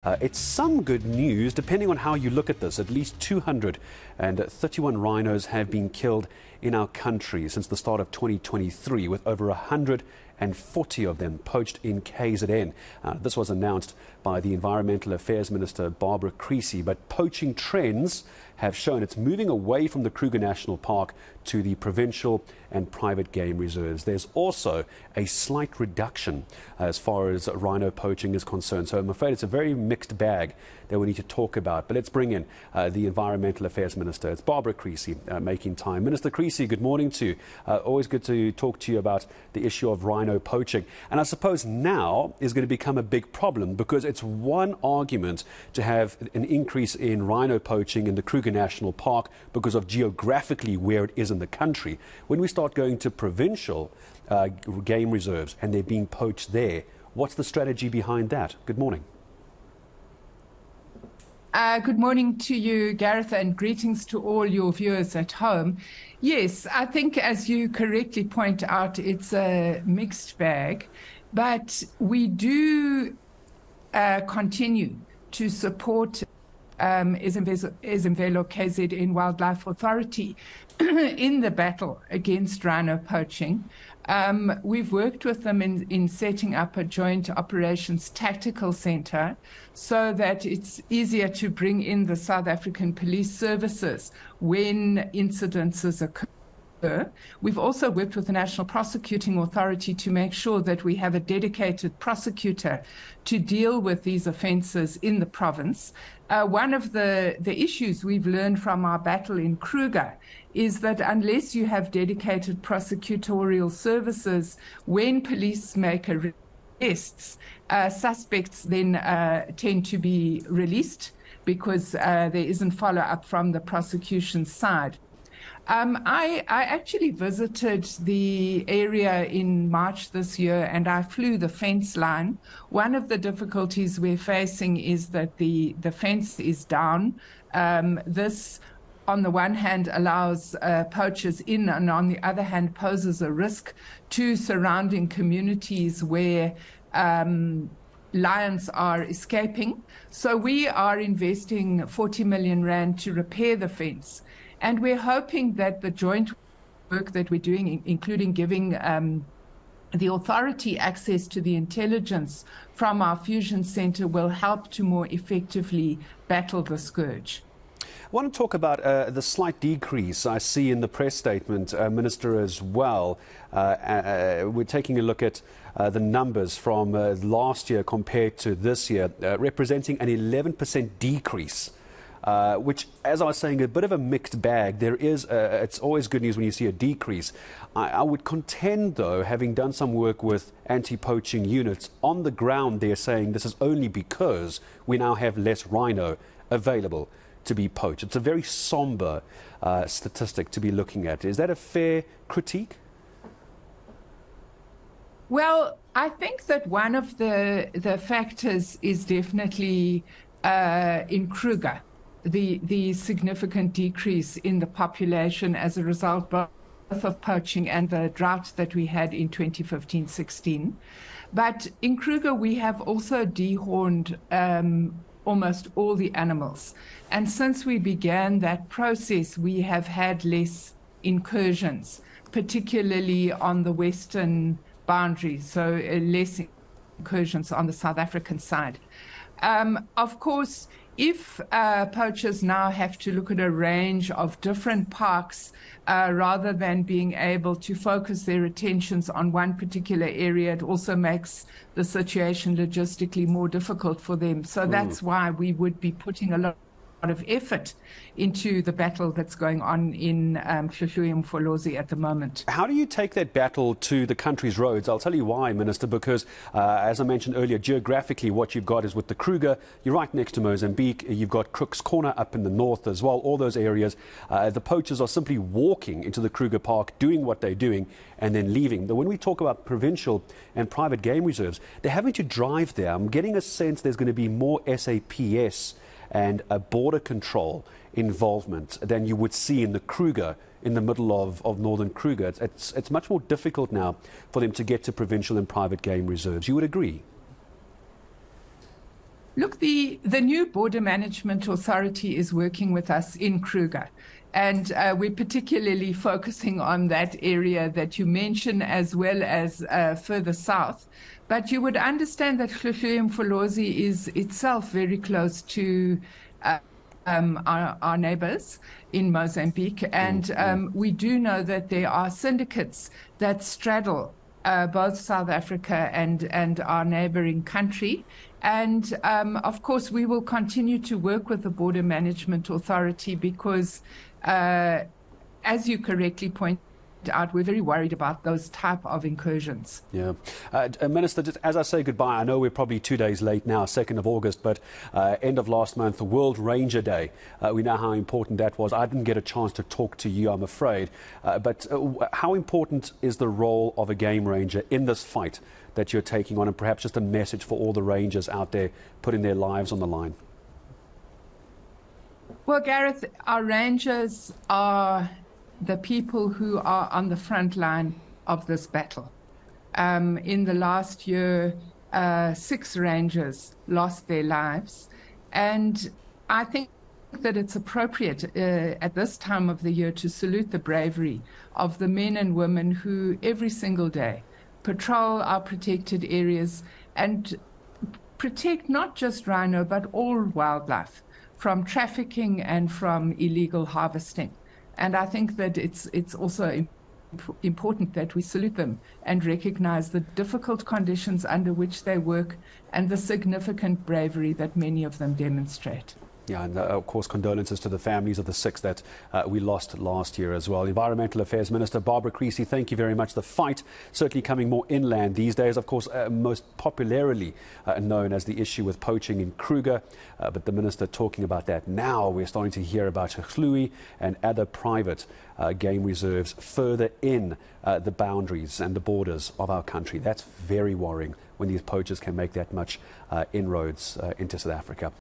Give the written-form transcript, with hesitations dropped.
It's some good news, depending on how you look at this. At least 231 rhinos have been killed in our country since the start of 2023, with over 140 of them poached in KZN. This was announced by the Environmental Affairs Minister Barbara Creecy. But poaching trends have shown it's moving away from the Kruger National Park to the provincial and private game reserves. There's also a slight reduction as far as rhino poaching is concerned. So I'm afraid it's a very mixed bag that we need to talk about. But let's bring in the Environmental Affairs Minister. It's Barbara Creecy making time. Minister Creecy, good morning to you. Always good to talk to you about the issue of rhino poaching. And I suppose now is going to become a big problem, because it's one argument to have an increase in rhino poaching in the Kruger National Park because of geographically where it is in the country. When we start going to provincial game reserves and they're being poached there, what's the strategy behind that? Good morning. Good morning to you, Gareth, and greetings to all your viewers at home. Yes, I think, as you correctly point out, it's a mixed bag, but we do continue to support eNCA KZN Wildlife Authority in the battle against rhino poaching. We've worked with them in setting up a joint operations tactical centre so that it's easier to bring in the South African police services when incidences occur. We've also worked with the National Prosecuting Authority to make sure that we have a dedicated prosecutor to deal with these offences in the province. One of the issues we've learned from our battle in Kruger is that unless you have dedicated prosecutorial services, when police make arrests, suspects then tend to be released because there isn't follow-up from the prosecution side. I actually visited the area in March this year, and I flew the fence line. One of the difficulties we're facing is that the fence is down. This, on the one hand, allows poachers in, and on the other hand, poses a risk to surrounding communities where lions are escaping. So we are investing 40 million rand to repair the fence. And we're hoping that the joint work that we're doing, including giving the authority access to the intelligence from our fusion centre, will help to more effectively battle the scourge. I want to talk about the slight decrease I see in the press statement, Minister, as well. We're taking a look at the numbers from last year compared to this year, representing an 11% decrease. Which, as I was saying, a bit of a mixed bag. There is, it's always good news when you see a decrease. I would contend, though, having done some work with anti-poaching units on the ground, they're saying this is only because we now have less rhino available to be poached. It's a very somber statistic to be looking at. Is that a fair critique? Well, I think that one of the factors is definitely in Kruger. The significant decrease in the population as a result both of poaching and the drought that we had in 2015-16. But in Kruger, we have also dehorned almost all the animals. And since we began that process, we have had less incursions, particularly on the western boundary, so less incursions on the South African side. Of course, if poachers now have to look at a range of different parks rather than being able to focus their attentions on one particular area, it also makes the situation logistically more difficult for them. So that's why we would be putting a lot of effort into the battle that's going on in Mfolozi at the moment. How do you take that battle to the country's roads? I'll tell you why, Minister, because as I mentioned earlier, geographically what you've got is with the Kruger, you're right next to Mozambique, you've got Crook's Corner up in the north as well, all those areas. The poachers are simply walking into the Kruger Park, doing what they're doing, and then leaving. But when we talk about provincial and private game reserves, they're having to drive there. I'm getting a sense there's going to be more SAPS and a border control involvement than you would see in the Kruger, in the middle of northern Kruger. It's much more difficult now for them to get to provincial and private game reserves. You would agree? Look, the new Border Management Authority is working with us in Kruger. And we're particularly focusing on that area that you mentioned, as well as further south. But you would understand that Mfolozi is itself very close to our neighbors in Mozambique. And we do know that there are syndicates that straddle both South Africa and our neighboring country. And of course, we will continue to work with the Border Management Authority because, as you correctly point out, we're very worried about those type of incursions. Yeah. Minister, just as I say goodbye, I know we're probably 2 days late now, 2nd of August, but end of last month, World Ranger Day. We know how important that was. I didn't get a chance to talk to you, I'm afraid. But how important is the role of a game ranger in this fight that you're taking on, and perhaps just a message for all the rangers out there putting their lives on the line? Well, Gareth, our rangers are the people who are on the front line of this battle. In the last year, 6 rangers lost their lives. And I think that it's appropriate at this time of the year to salute the bravery of the men and women who every single day patrol our protected areas and protect not just rhino, but all wildlife from trafficking and from illegal harvesting. And I think that it's also important that we salute them and recognize the difficult conditions under which they work and the significant bravery that many of them demonstrate. Yeah, and of course, condolences to the families of the 6 that we lost last year as well. Environmental Affairs Minister Barbara Creecy, thank you very much. The fight certainly coming more inland these days, of course, most popularly known as the issue with poaching in Kruger. But the Minister talking about that now. We're starting to hear about Hlui and other private game reserves further in the boundaries and the borders of our country. That's very worrying when these poachers can make that much inroads into South Africa.